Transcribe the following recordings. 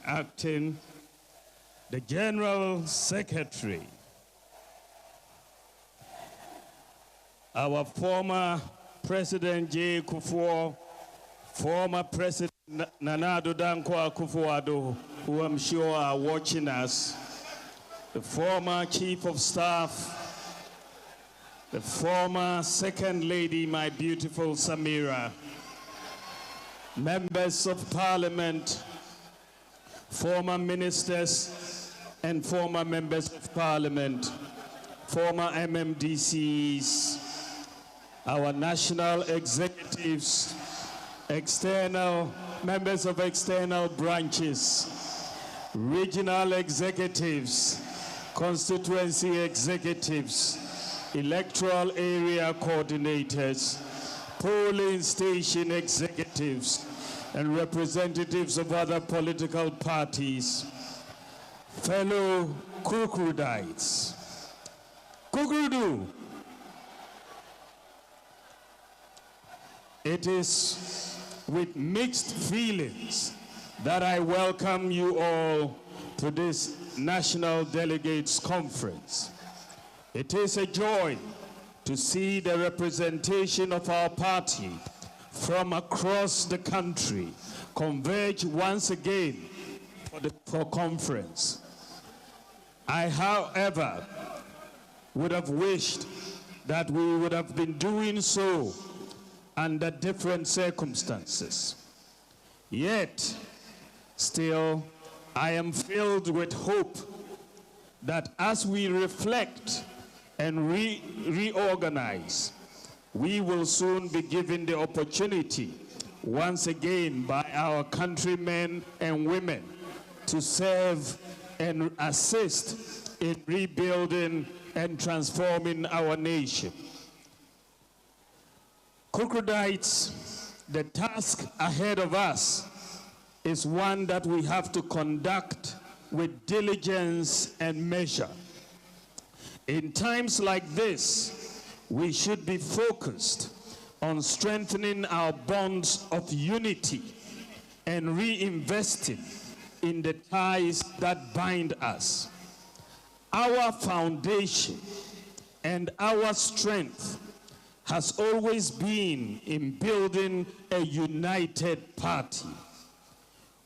Acting, the General Secretary, our former President J. Kufuor, former President Nana Addo Dankwa Akufo-Addo, who I'm sure are watching us, the former Chief of Staff, the former Second Lady, my beautiful Samira, members of Parliament, former ministers and former members of Parliament, former MMDCs, our national executives, external members of external branches, regional executives, constituency executives, electoral area coordinators, polling station executives, and representatives of other political parties, fellow CUCUDites. CUCUDu. It is with mixed feelings that I welcome you all to this National Delegates Conference. It is a joy to see the representation of our party from across the country converge once again for conference. I, however, would have wished that we would have been doing so under different circumstances. Yet, still, I am filled with hope that as we reflect and reorganize, we will soon be given the opportunity once again by our countrymen and women to serve and assist in rebuilding and transforming our nation. CUCUDites, the task ahead of us is one that we have to conduct with diligence and measure. In times like this, we should be focused on strengthening our bonds of unity and reinvesting in the ties that bind us. Our foundation and our strength has always been in building a united party.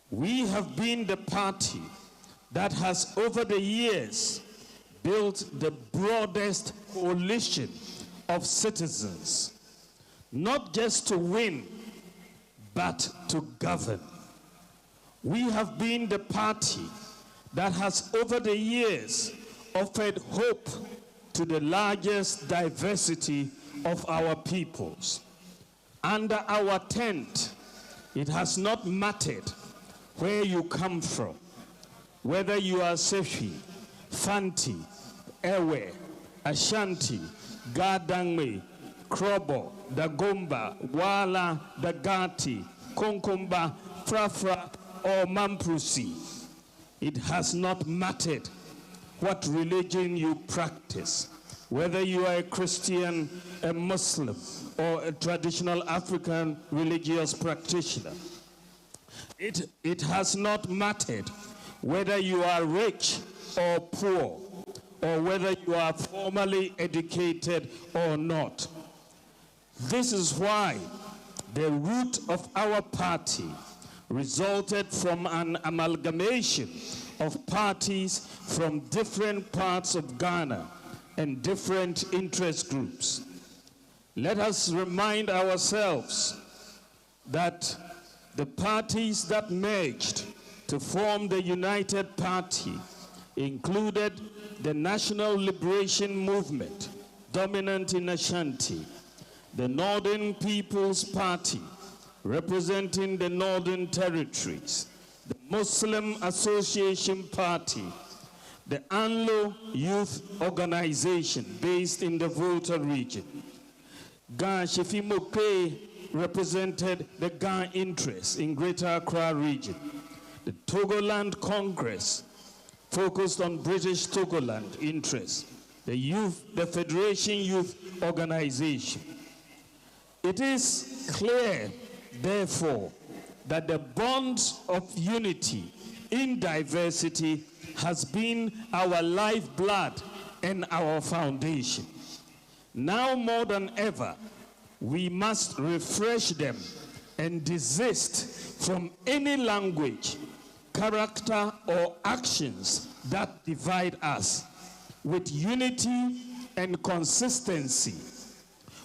We have been the party that has over the years built the broadest coalition of citizens, not just to win, but to govern. We have been the party that has over the years offered hope to the largest diversity of our peoples. Under our tent, it has not mattered where you come from, whether you are Sefi, Fanti, Ewe, Ashanti, Gadangme, Krobo, Dagomba, Wala, Dagati, Konkomba, Frafra, or Mamprusi. It has not mattered what religion you practice, whether you are a Christian, a Muslim, or a traditional African religious practitioner. It has not mattered whether you are rich or poor, or whether you are formally educated or not. This is why the root of our party resulted from an amalgamation of parties from different parts of Ghana and different interest groups. Let us remind ourselves that the parties that merged to form the United Party included the National Liberation Movement, dominant in Ashanti, the Northern People's Party, representing the Northern Territories, the Muslim Association Party, the Anlo Youth Organization based in the Volta region. Ga Shefimoke represented the Ga interests in Greater Accra region. The Togoland Congress focused on British Togoland interests. The Federation Youth Organization. It is clear, therefore, that the bonds of unity in diversity has been our lifeblood and our foundation. Now more than ever, we must refresh them and desist from any language, character, or actions that divide us. With unity and consistency,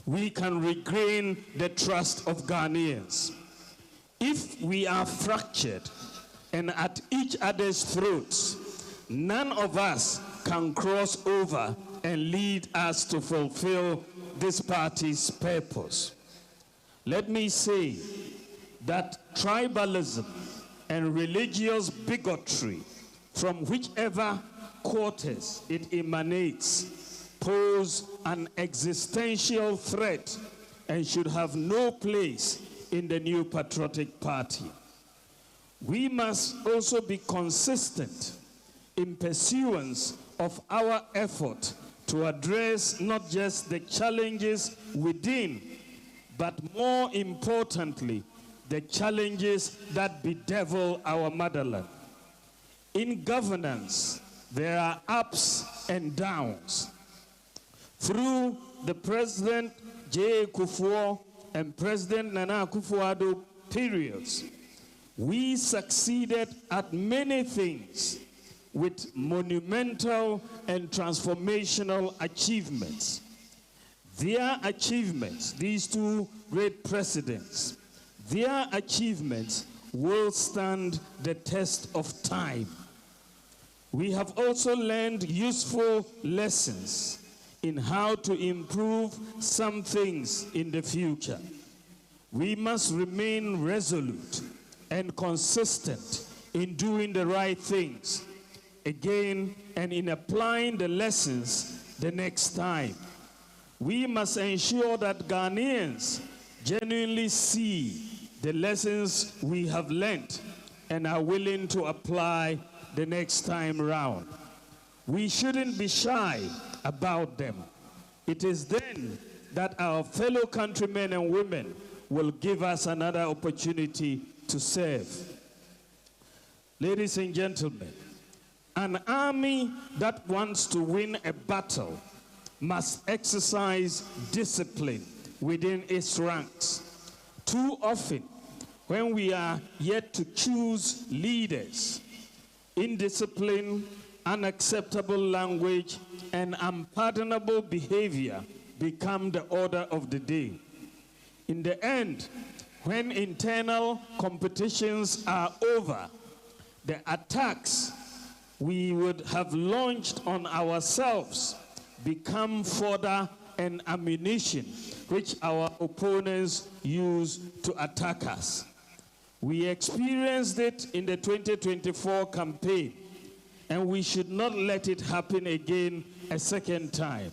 we can regain the trust of Ghanaians. If we are fractured and at each other's throats, none of us can cross over and lead us to fulfill this party's purpose. Let me say that tribalism and religious bigotry, from whichever quarters it emanates, pose an existential threat and should have no place in the new patriotic party. We must also be consistent in pursuance of our effort to address not just the challenges within, but more importantly, the challenges that bedevil our motherland. In governance, there are ups and downs. Through the President J. Kufuor and President Nana Akufo-Addo periods, we succeeded at many things with monumental and transformational achievements. Their achievements, these two great presidents, their achievements will stand the test of time. We have also learned useful lessons in how to improve some things in the future. We must remain resolute and consistent in doing the right things again and in applying the lessons the next time. We must ensure that Ghanaians genuinely see the lessons we have learned and are willing to apply the next time round. We shouldn't be shy about them. It is then that our fellow countrymen and women will give us another opportunity to serve. Ladies and gentlemen, an army that wants to win a battle must exercise discipline within its ranks. Too often, when we are yet to choose leaders, indiscipline, unacceptable language, and unpardonable behavior become the order of the day. In the end, when internal competitions are over, the attacks we would have launched on ourselves become fodder and ammunition which our opponents use to attack us. We experienced it in the 2024 campaign, and we should not let it happen again a second time.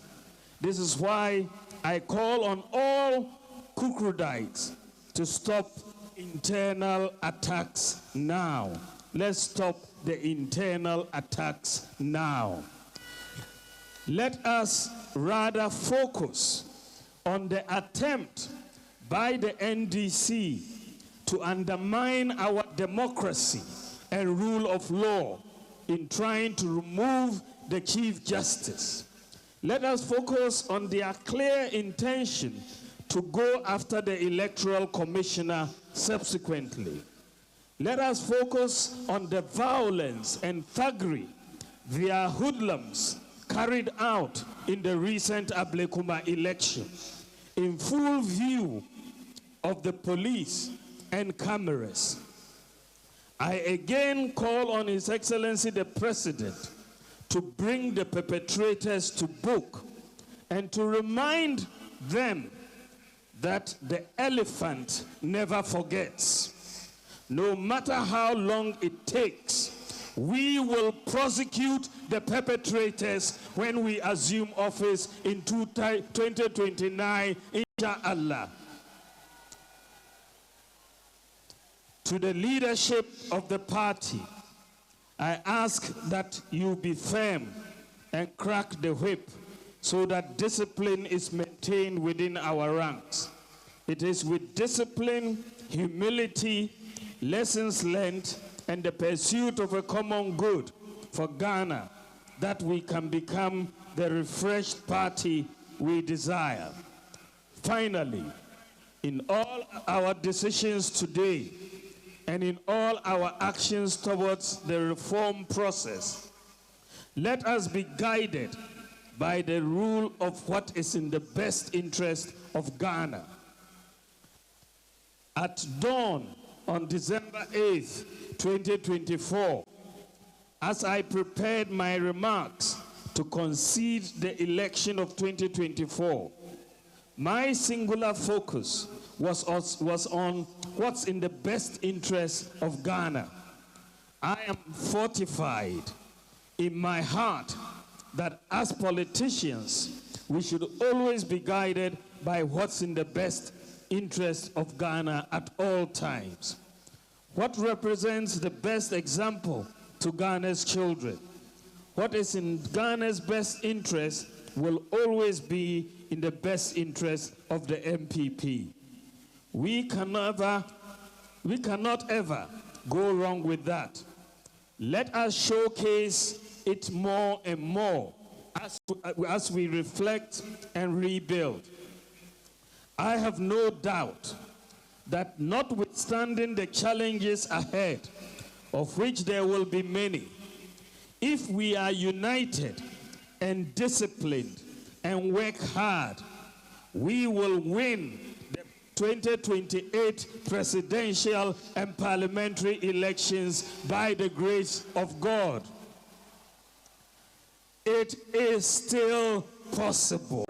This is why I call on all CUCUDites to stop internal attacks now. Let's stop the internal attacks now. Let us rather focus on the attempt by the NDC to undermine our democracy and rule of law in trying to remove the Chief Justice. Let us focus on their clear intention to go after the Electoral Commissioner subsequently. Let us focus on the violence and thuggery their hoodlums carried out in the recent Ablekuma election, in full view of the police and cameras. I again call on His Excellency the President to bring the perpetrators to book and to remind them that the elephant never forgets. No matter how long it takes, we will prosecute the perpetrators when we assume office in 2029, inshallah. To the leadership of the party, I ask that you be firm and crack the whip so that discipline is maintained within our ranks. It is with discipline, humility, lessons learned, and the pursuit of a common good for Ghana, that we can become the refreshed party we desire. Finally, in all our decisions today and in all our actions towards the reform process, let us be guided by the rule of what is in the best interest of Ghana. At dawn on December 8th, 2024, as I prepared my remarks to concede the election of 2024, my singular focus was on what's in the best interest of Ghana. I am fortified in my heart that as politicians, we should always be guided by what's in the best interest of Ghana at all times. What represents the best example to Ghana's children? What is in Ghana's best interest will always be in the best interest of the MPP. We cannot ever go wrong with that. Let us showcase it more and more as we reflect and rebuild. I have no doubt that notwithstanding the challenges ahead, of which there will be many, if we are united and disciplined and work hard, we will win the 2028 presidential and parliamentary elections by the grace of God. It is still possible.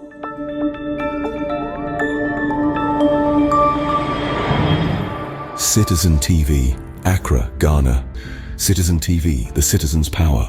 Citizen TV, Accra, Ghana. Citizen TV, the citizen's power.